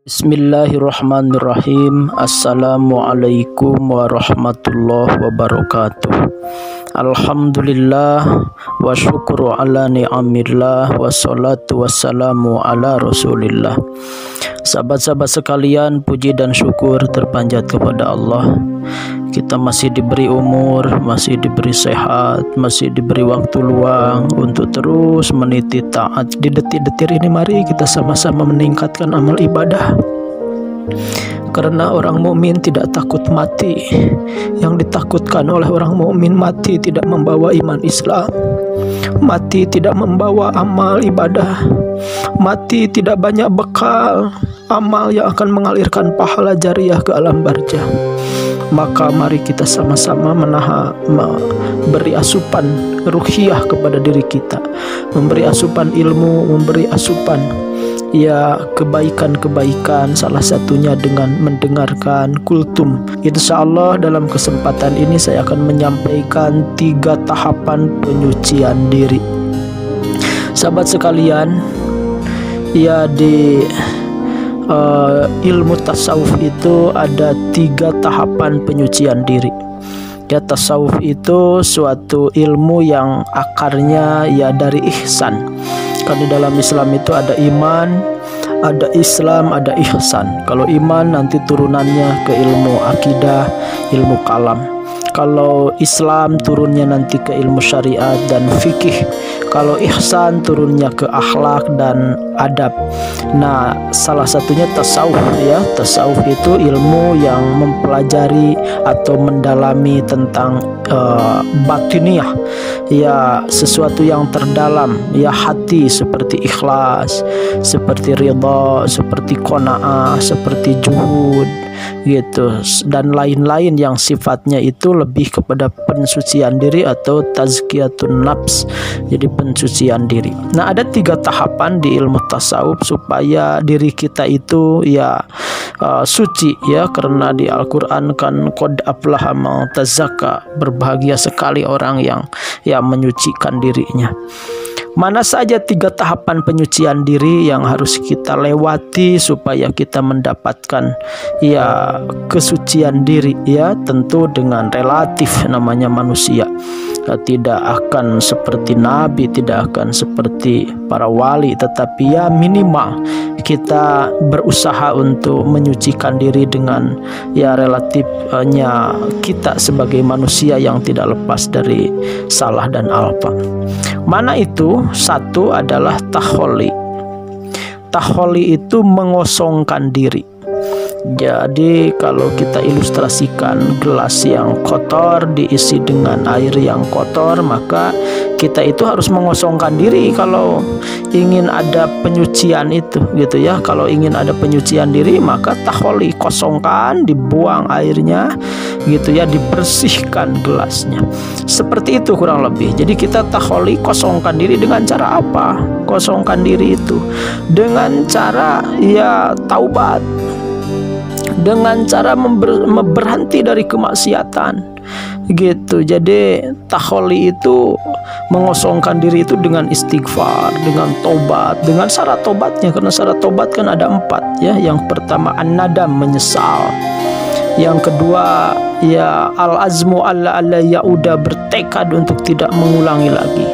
Bismillahirrahmanirrahim. Assalamualaikum warahmatullahi wabarakatuh. Alhamdulillah wa syukru ala ni'amillah wa salatu wassalamu ala rasulillah. Sahabat-sahabat sekalian, puji dan syukur terpanjat kepada Allah. Kita masih diberi umur, masih diberi sehat, masih diberi waktu luang untuk terus meniti taat. Di detik-detik ini mari kita sama-sama meningkatkan amal ibadah. Karena orang mukmin tidak takut mati. Yang ditakutkan oleh orang mukmin mati tidak membawa iman Islam. Mati tidak membawa amal ibadah. Mati tidak banyak bekal amal yang akan mengalirkan pahala jariah ke alam barzah. Maka mari kita sama-sama memberi asupan ruhiyah kepada diri kita, memberi asupan ilmu, memberi asupan kebaikan-kebaikan, salah satunya dengan mendengarkan kultum. Insyaallah dalam kesempatan ini saya akan menyampaikan 3 tahapan penyucian diri. Sahabat sekalian, di ilmu tasawuf itu ada 3 tahapan penyucian diri. Tasawuf itu suatu ilmu yang akarnya dari ihsan. Karena di dalam Islam itu ada iman, ada Islam, ada ihsan. Kalau iman nanti turunannya ke ilmu akidah, ilmu kalam. Kalau Islam turunnya nanti ke ilmu syariat dan fikih. Kalau ihsan turunnya ke akhlak dan adab. Nah, salah satunya tasawuf Tasawuf itu ilmu yang mempelajari atau mendalami tentang batiniah, sesuatu yang terdalam, hati, seperti ikhlas, seperti ridha, seperti qanaah, seperti juhud dan lain-lain yang sifatnya itu lebih kepada pensucian diri atau tazkiyatun nafs. Jadi pensucian diri. Nah, ada 3 tahapan di ilmu tasawuf supaya diri kita itu suci, karena di Al-Qur'an kan qad aflaha man tazakka, berbahagia sekali orang yang menyucikan dirinya. Mana saja 3 tahapan penyucian diri yang harus kita lewati supaya kita mendapatkan kesucian diri, tentu dengan relatif, namanya manusia. Tidak akan seperti nabi, tidak akan seperti para wali, tetapi minimal kita berusaha untuk menyucikan diri dengan relatifnya kita sebagai manusia yang tidak lepas dari salah dan alpa. Mana itu? 1 adalah taholi. Taholi itu mengosongkan diri. Jadi kalau kita ilustrasikan gelas yang kotor diisi dengan air yang kotor, maka kita itu harus mengosongkan diri kalau ingin ada penyucian itu, Kalau ingin ada penyucian diri, maka taholi, kosongkan, dibuang airnya, dibersihkan gelasnya. Seperti itu kurang lebih. Jadi kita taholi, kosongkan diri dengan cara apa? Kosongkan diri itu dengan cara taubat, dengan cara berhenti dari kemaksiatan, Jadi taholi itu mengosongkan diri itu dengan istighfar, dengan tobat, dengan syarat tobatnya. Karena syarat tobat kan ada 4, Yang pertama an-nadam, menyesal. Yang kedua al-azmu alla yauda, bertekad untuk tidak mengulangi lagi.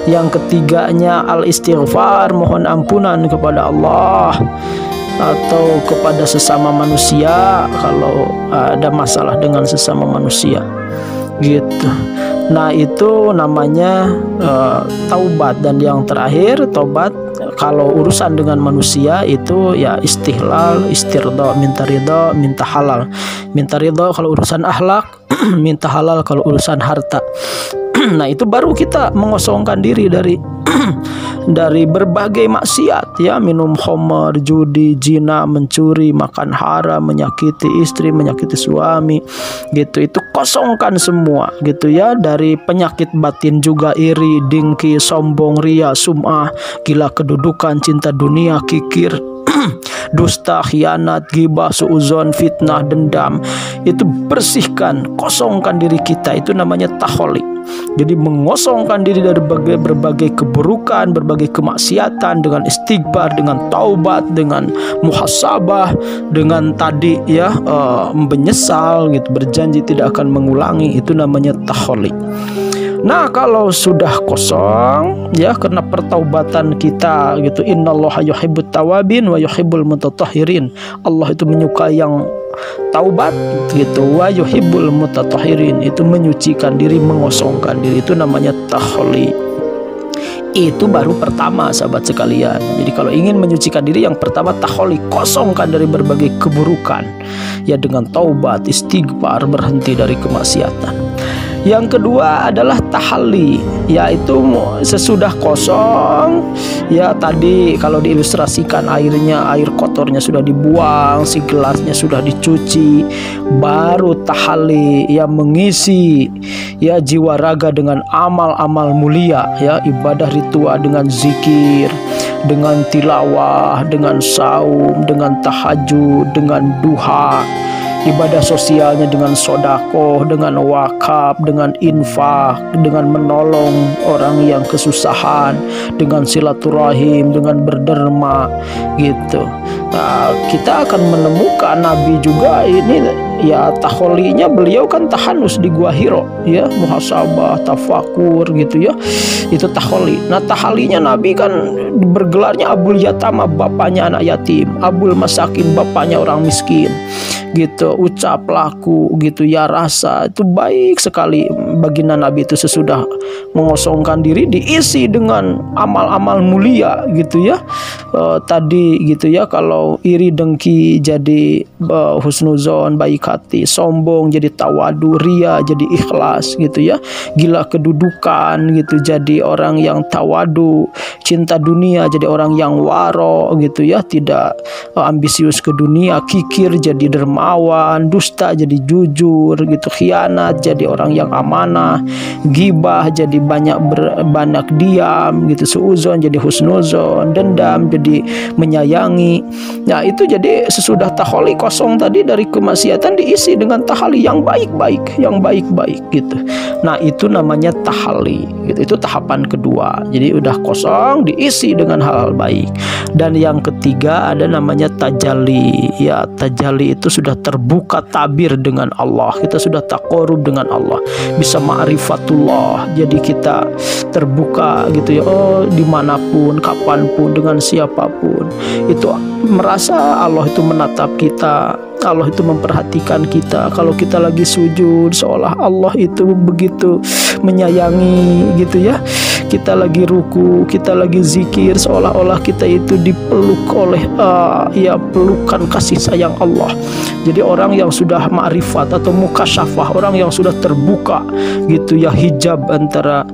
Yang ketiganya al-istighfar, mohon ampunan kepada Allah atau kepada sesama manusia kalau ada masalah dengan sesama manusia, Nah, itu namanya taubat. Dan yang terakhir, taubat kalau urusan dengan manusia itu istihlal, istirda, minta ridha, minta halal. Minta ridha kalau urusan akhlak, minta halal kalau urusan harta. Nah, itu baru kita mengosongkan diri dari berbagai maksiat, minum khamar, judi, zina, mencuri, makan haram, menyakiti istri, menyakiti suami, Itu kosongkan semua, Dari penyakit batin juga, iri, dengki, sombong, ria, sum'ah, gila kedudukan, cinta dunia, kikir, dusta, khianat, ghibah, suudzon, fitnah, dendam. Itu bersihkan, kosongkan diri kita. Itu namanya taholi. Jadi mengosongkan diri dari berbagai keburukan, berbagai kemaksiatan dengan istighfar, dengan taubat, dengan muhasabah, dengan tadi ya menyesal gitu, berjanji tidak akan mengulangi. Itu namanya taholi. Nah, kalau sudah kosong ya karena pertaubatan kita gitu, innallaha yuhibbut tawabin wa yuhibbul mutatahhirin. Allah itu menyukai yang taubat gitu, wa yuhibbul mutatahhirin, itu menyucikan diri, mengosongkan diri. Itu namanya taholi. Itu baru pertama, sahabat sekalian. Jadi kalau ingin menyucikan diri, yang pertama taholi, kosongkan dari berbagai keburukan ya dengan taubat, istighfar, berhenti dari kemaksiatan. Yang kedua adalah tahalli, yaitu sesudah kosong ya tadi kalau diilustrasikan airnya, air kotornya sudah dibuang, si gelasnya sudah dicuci, baru tahalli ya, mengisi ya jiwa raga dengan amal-amal mulia ya, ibadah ritual dengan zikir, dengan tilawah, dengan saum, dengan tahajud, dengan duha. Ibadah sosialnya dengan sodako, dengan wakaf, dengan infak, dengan menolong orang yang kesusahan, dengan silaturahim, dengan berderma gitu. Nah, kita akan menemukan Nabi juga ini ya, taholinya beliau kan tahanus di Gua Hiro ya, muhasabah, tafakur gitu ya, itu taholi. Nah, tahalinya Nabi kan bergelarnya Abul Yatama, bapaknya anak yatim, Abul Masakin, bapaknya orang miskin gitu. Ucap laku gitu ya, rasa itu baik sekali baginda Nabi itu sesudah mengosongkan diri, diisi dengan amal-amal mulia gitu ya. Tadi gitu ya, kalau iri dengki jadi husnuzon, baik hati, sombong jadi tawadu, ria jadi ikhlas gitu ya, gila kedudukan gitu jadi orang yang tawadu, cinta dunia jadi orang yang waro gitu ya, tidak ambisius ke dunia, kikir jadi dermawan, dusta jadi jujur gitu, khianat jadi orang yang amanah, gibah jadi banyak diam gitu, suudzon jadi husnuzon, dendam jadi menyayangi. Nah, itu jadi sesudah taholi kosong tadi dari kemaksiatan, diisi dengan tahali yang baik-baik, yang baik-baik gitu. Nah, itu namanya tahali gitu. Itu tahapan kedua. Jadi udah kosong, diisi dengan hal-hal baik. Dan yang ketiga ada namanya tajalli. Ya, tajalli itu sudah terbuka tabir dengan Allah. Kita sudah taqarrub dengan Allah, bisa ma'rifatullah. Jadi kita terbuka gitu ya, oh dimanapun, kapanpun, dengan siapapun, itu merasa Allah itu menatap kita, Allah itu memperhatikan kita. Kalau kita lagi sujud, seolah Allah itu begitu menyayangi gitu ya. Kita lagi ruku, kita lagi zikir, seolah-olah kita itu dipeluk oleh ya pelukan kasih sayang Allah. Jadi orang yang sudah ma'rifat atau mukasyafah, orang yang sudah terbuka gitu ya, hijab antara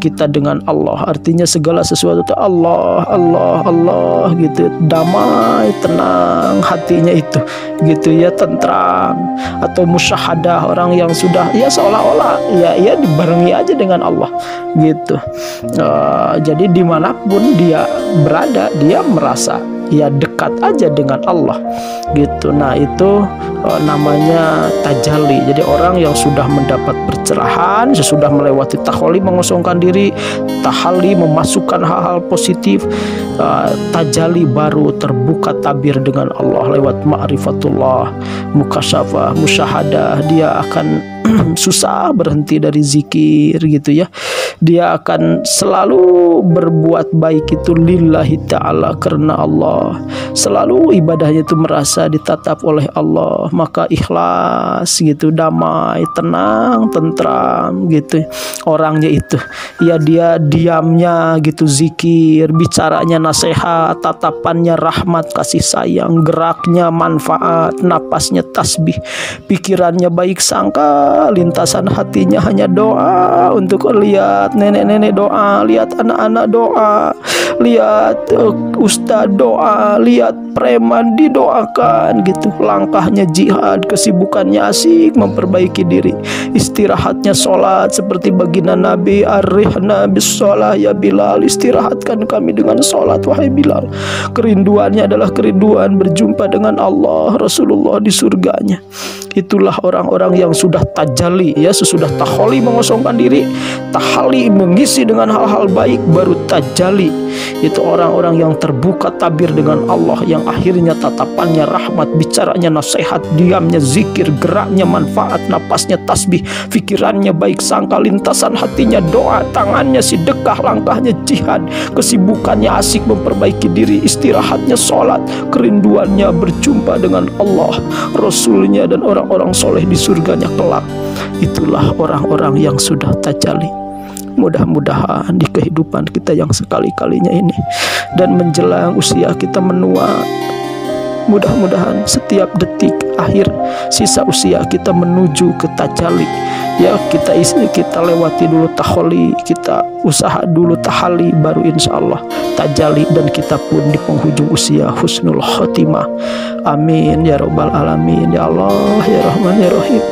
kita dengan Allah. Artinya segala sesuatu itu Allah, Allah, Allah gitu. Damai, tenang hatinya itu gitu ya, tentram. Atau musyahadah, orang yang sudah ya seolah-olah ya dibarengi aja dengan Allah gitu. Jadi dimanapun dia berada, dia merasa ya dekat aja dengan Allah gitu. Nah, itu namanya tajalli. Jadi orang yang sudah mendapat pencerahan, sesudah melewati taholi, mengosongkan diri, tahalli, memasukkan hal-hal positif, tajalli, baru terbuka tabir dengan Allah lewat ma'rifatullah, mukasyafah, musyahadah. Dia akan susah berhenti dari zikir gitu ya. Dia akan selalu berbuat baik itu lillahi ta'ala, karena Allah. Selalu ibadahnya itu merasa ditatap oleh Allah, maka ikhlas gitu, damai, tenang, tentram gitu orangnya itu. Ya, dia diamnya gitu zikir, bicaranya nasihat, tatapannya rahmat, kasih sayang, geraknya manfaat, napasnya tasbih, pikirannya baik sangka, lintasan hatinya hanya doa. Untuk lihat nenek-nenek doa, lihat anak-anak anak doa, lihat ustadz doa, lihat preman didoakan gitu. Langkahnya jihad, kesibukannya asik memperbaiki diri, istirahatnya sholat seperti baginda Nabi, arihna bis sholah ya Bilal, istirahatkan kami dengan sholat wahai Bilal. Kerinduannya adalah kerinduan berjumpa dengan Allah, Rasulullah di surganya. Itulah orang-orang yang sudah tajalli, ya, sesudah taholi mengosongkan diri, tahali mengisi dengan hal-hal baik, baru tajalli. Itu orang-orang yang terbuka tabir dengan Allah, yang akhirnya tatapannya rahmat, bicaranya nasihat, diamnya zikir, geraknya manfaat, napasnya tasbih, pikirannya baik sangka, lintasan hatinya doa, tangannya sedekah, langkahnya jihad, kesibukannya asik memperbaiki diri, istirahatnya sholat, kerinduannya berjumpa dengan Allah, Rasulnya, dan orang-orang soleh di surganya kelak. Itulah orang-orang yang sudah tajalli. Mudah-mudahan di kehidupan kita yang sekali-kalinya ini dan menjelang usia kita menua, mudah-mudahan setiap detik akhir sisa usia kita menuju ke tajalli, ya, kita lewati dulu taholi, kita usaha dulu tahali, baru insya Allah tajalli, dan kita pun di penghujung usia husnul khotimah. Amin ya rabbal alamin, ya Allah ya Rahman ya Rahim.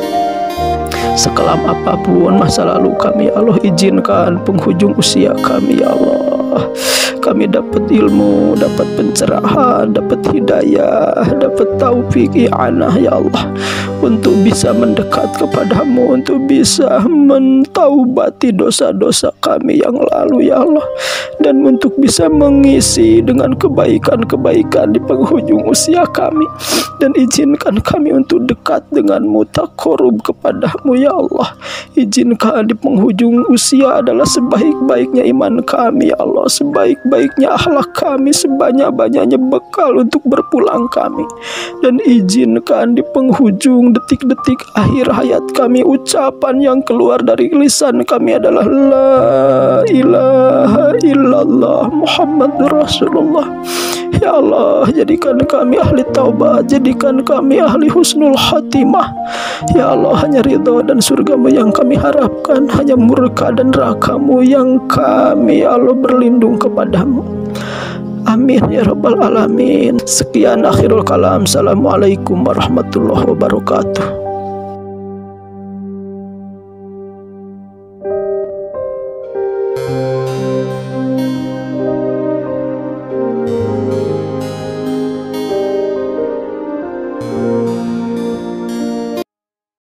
Sekelam apapun masa lalu kami, ya Allah, izinkan penghujung usia kami, ya Allah, kami dapat ilmu, dapat pencerahan, dapat hidayah, dapat taufik, i'anah, ya Allah, untuk bisa mendekat kepadamu, untuk bisa mentaubati dosa-dosa kami yang lalu, ya Allah, dan untuk bisa mengisi dengan kebaikan-kebaikan di penghujung usia kami, dan izinkan kami untuk dekat denganmu, taqarrub kepadamu, ya Allah. Izinkan di penghujung usia adalah sebaik-baiknya iman kami, ya Allah, sebaik-baiknya akhlak kami, sebanyak-banyaknya bekal untuk berpulang kami, dan izinkan di penghujung detik-detik akhir hayat kami ucapan yang keluar dari lisan kami adalah la ilaha illallah Muhammadur Rasulullah. Ya Allah, jadikan kami ahli taubat, jadikan kami ahli husnul khatimah. Ya Allah, hanya ridha dan surgamu yang kami harapkan, hanya murka dan nerakamu yang kami, ya Allah, berlindung kepadamu. Amin ya rabbal alamin. Sekian akhirul kalam. Assalamualaikum warahmatullahi wabarakatuh.